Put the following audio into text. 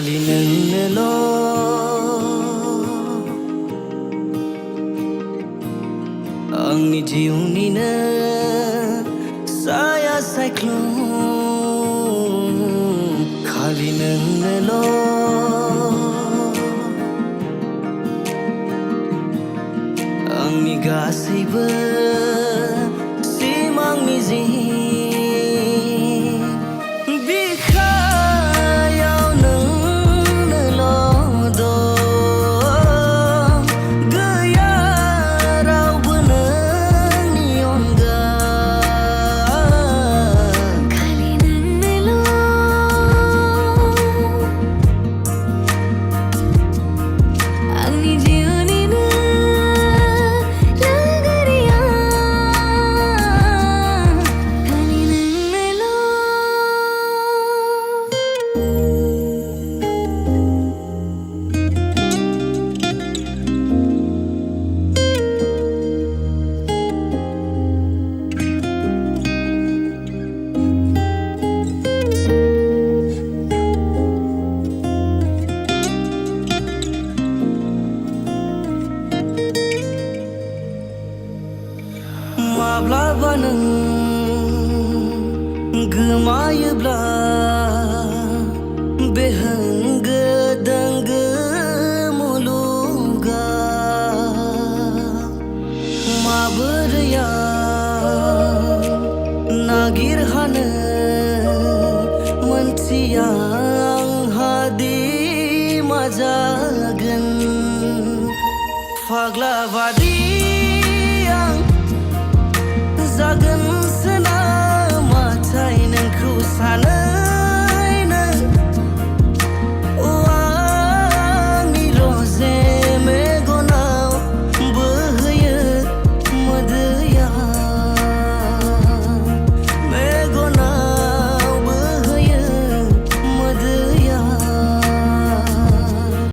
खालि नोंनोल' आंनि जिउनिनो साया सायख्लुम खालि नोंनोल' आंनि गासैबो सिमां मिजिं बिखायाव नोंनोल' दं गैया रावबो नोंनि अनगा खालि नोंनोल' आंनि जिउनिनो लोगोरिया खालि नोंनोल' माब्लाबा नों गोमायोब्ला बे होंगो दोंगो मुलुगा माबोरैया नागिरहानो मोनथिया आंहा दि मा जागोन फाग्ला बादि आं जागोनसो नामाथाय नोंखौ सानो